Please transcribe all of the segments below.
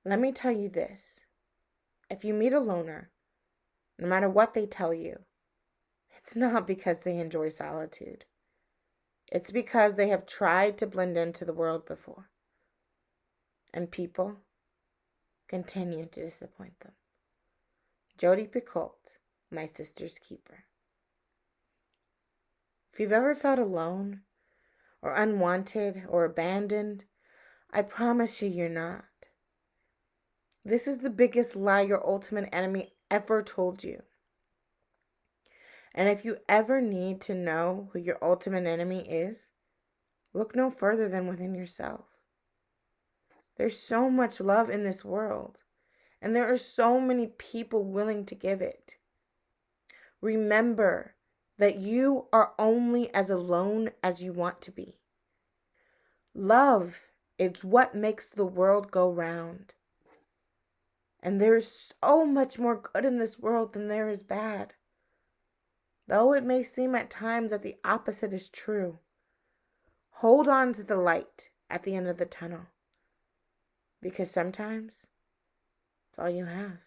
Let me tell you this. If you meet a loner, no matter what they tell you, it's not because they enjoy solitude. It's because they have tried to blend into the world before. And people continue to disappoint them. Jodi Picoult, my sister's keeper. If you've ever felt alone or unwanted or abandoned, I promise you're not. This is the biggest lie your ultimate enemy ever told you. And if you ever need to know who your ultimate enemy is, look no further than within yourself. There's so much love in this world, and there are so many people willing to give it. Remember that you are only as alone as you want to be. Love is what makes the world go round. And there is so much more good in this world than there is bad. Though it may seem at times that the opposite is true, hold on to the light at the end of the tunnel. Because sometimes it's all you have.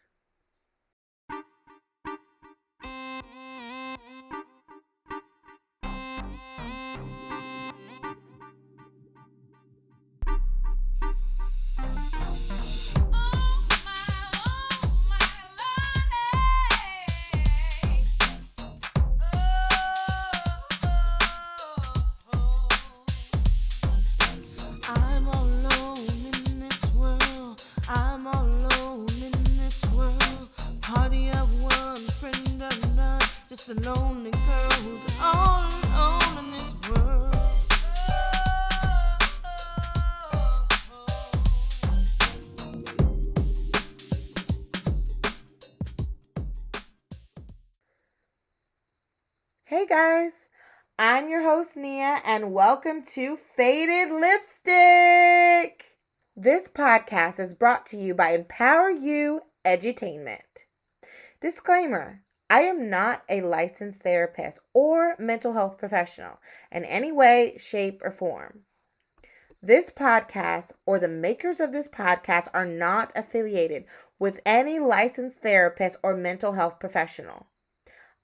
I'm all alone in this world. I'm all alone in this world. Party of one, friend of none. Just a lonely girl who's all alone in this world. Hey guys, I'm your host Nia, and welcome to Faded Lipstick. This podcast is brought to you by Empower You Edutainment. Disclaimer: I am not a licensed therapist or mental health professional in any way, shape, or form. This podcast or the makers of this podcast are not affiliated with any licensed therapist or mental health professional.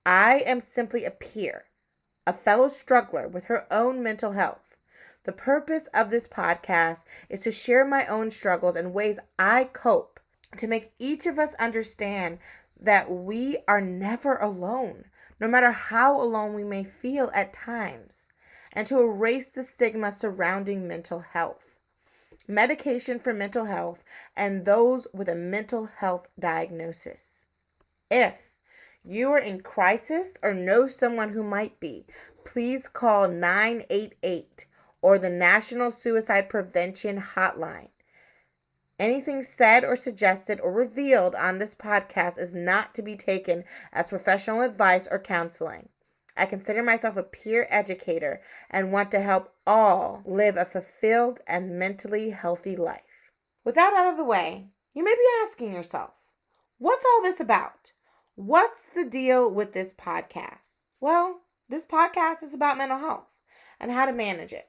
I am simply a peer, a fellow struggler with her own mental health. The purpose of this podcast is to share my own struggles and ways I cope, to make each of us understand that we are never alone, no matter how alone we may feel at times, and to erase the stigma surrounding mental health, medication for mental health, and those with a mental health diagnosis. If you are in crisis or know someone who might be, please call 988 or the National Suicide Prevention Hotline. Anything said or suggested or revealed on this podcast is not to be taken as professional advice or counseling. I consider myself a peer educator and want to help all live a fulfilled and mentally healthy life. With that out of the way, you may be asking yourself, what's all this about? What's the deal with this podcast? Well, this podcast is about mental health and how to manage it.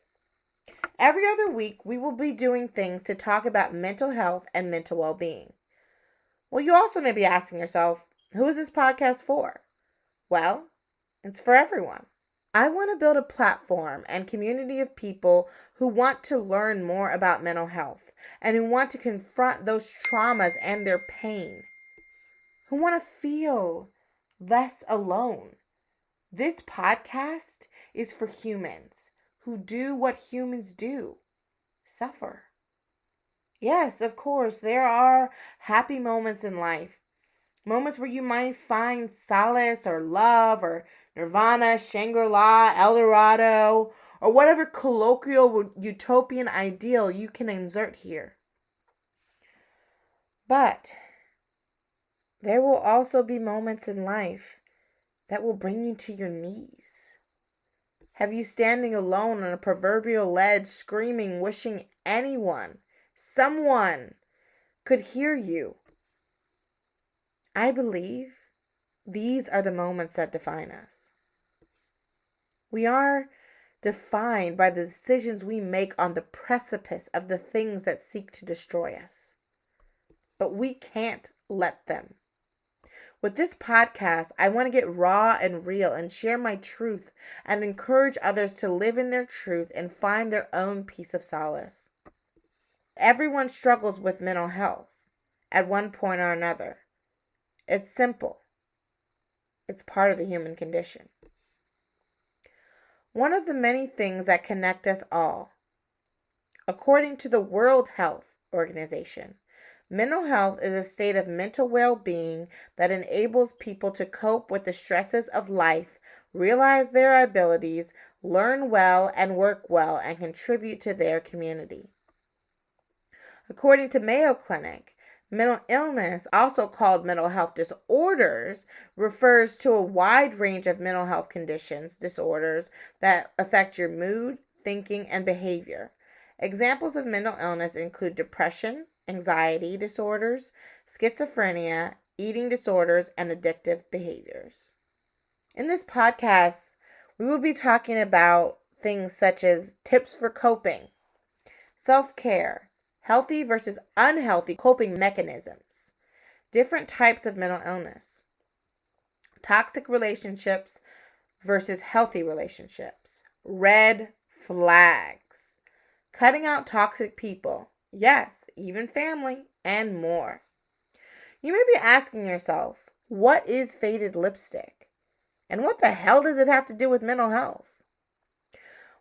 Every other week, we will be doing things to talk about mental health and mental well-being. Well, you also may be asking yourself, who is this podcast for? Well, it's for everyone. I want to build a platform and community of people who want to learn more about mental health and who want to confront those traumas and their pain, who want to feel less alone. This podcast is for humans who do what humans do, suffer. Yes, of course, there are happy moments in life. Moments where you might find solace or love or nirvana, Shangri-La, El Dorado, or whatever colloquial utopian ideal you can insert here. But there will also be moments in life that will bring you to your knees. Have you standing alone on a proverbial ledge, screaming, wishing anyone, someone could hear you? I believe these are the moments that define us. We are defined by the decisions we make on the precipice of the things that seek to destroy us. but we can't let them. With this podcast, I want to get raw and real and share my truth and encourage others to live in their truth and find their own piece of solace. Everyone struggles with mental health at one point or another. It's simple. It's part of the human condition. One of the many things that connect us all, according to the World Health Organization, mental health is a state of mental well-being that enables people to cope with the stresses of life, realize their abilities, learn well and work well, and contribute to their community. According to Mayo Clinic, mental illness, also called mental health disorders, refers to a wide range of mental health conditions, disorders that affect your mood, thinking, and behavior. Examples of mental illness include depression, anxiety disorders, schizophrenia, eating disorders, and addictive behaviors. In this podcast, we will be talking about things such as tips for coping, self-care, healthy versus unhealthy coping mechanisms, different types of mental illness, toxic relationships versus healthy relationships, red flags, cutting out toxic people, yes, even family, and more. You may be asking yourself, what is faded lipstick? And what the hell does it have to do with mental health?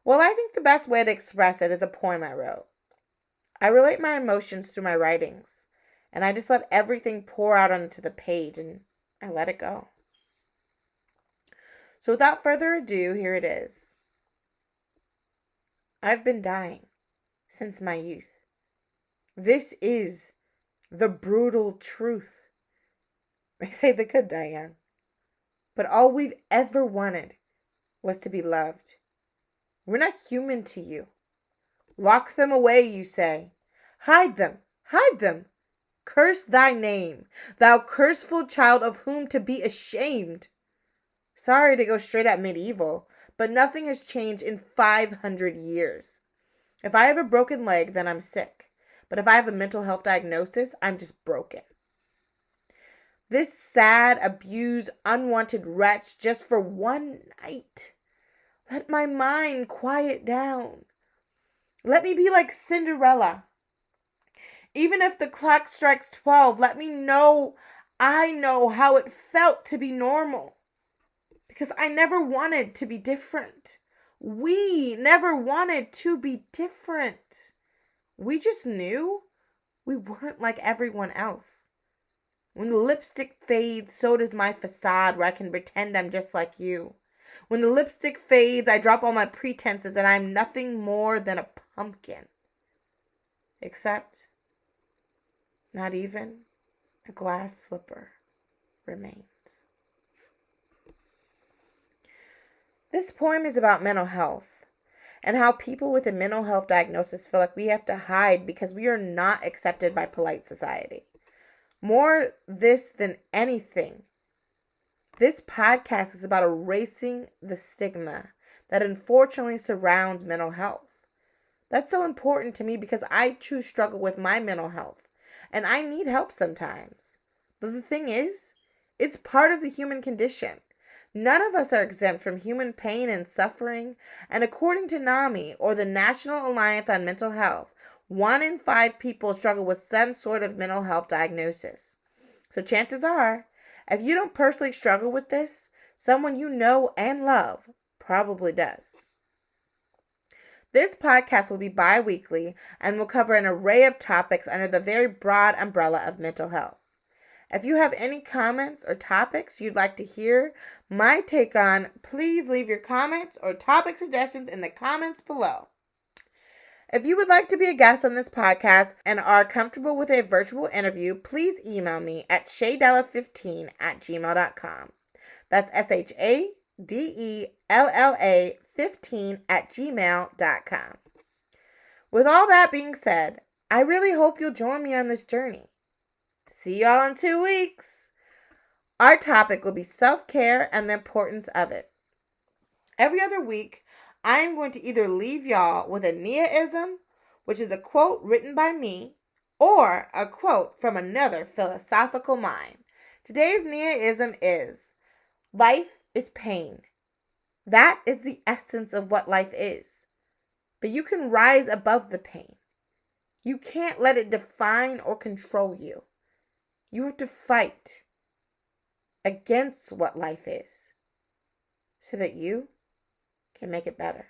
Well, I think the best way to express it is a poem I wrote. I relate my emotions through my writings, and I just let everything pour out onto the page, and I let it go. So without further ado, here it is. I've been dying since my youth. This is the brutal truth. They say they could die young, but all we've ever wanted was to be loved. We're not human to you. Lock them away, you say. Hide them, hide them. Curse thy name, thou curseful child of whom to be ashamed. Sorry to go straight at medieval, but nothing has changed in 500 years. If I have a broken leg, then I'm sick. But if I have a mental health diagnosis, I'm just broken. This sad, abused, unwanted wretch just for one night. Let my mind quiet down. Let me be like Cinderella. Even if the clock strikes 12, let me know I know how it felt to be normal. Because I never wanted to be different. We never wanted to be different. We just knew we weren't like everyone else. When the lipstick fades, so does my facade where I can pretend I'm just like you. When the lipstick fades, I drop all my pretenses and I'm nothing more than a pumpkin. Except, not even a glass slipper remains. This poem is about mental health and how people with a mental health diagnosis feel like we have to hide because we are not accepted by polite society. More this than anything, this podcast is about erasing the stigma that unfortunately surrounds mental health. That's so important to me because I too struggle with my mental health and I need help sometimes. But the thing is, it's part of the human condition. None of us are exempt from human pain and suffering, and according to NAMI, or the National Alliance on Mental Health, 1 in 5 people struggle with some sort of mental health diagnosis. So chances are, if you don't personally struggle with this, someone you know and love probably does. This podcast will be bi-weekly and will cover an array of topics under the very broad umbrella of mental health. If you have any comments or topics you'd like to hear my take on, please leave your comments or topic suggestions in the comments below. If you would like to be a guest on this podcast and are comfortable with a virtual interview, please email me at shaydella15@gmail.com. That's SHADELLA15@gmail.com. With all that being said, I really hope you'll join me on this journey. See y'all in 2 weeks. Our topic will be self-care and the importance of it. Every other week, I am going to either leave y'all with a Nia-ism, which is a quote written by me, or a quote from another philosophical mind. Today's Nia-ism is, life is pain. That is the essence of what life is. But you can rise above the pain. You can't let it define or control you. You have to fight against what life is so that you can make it better.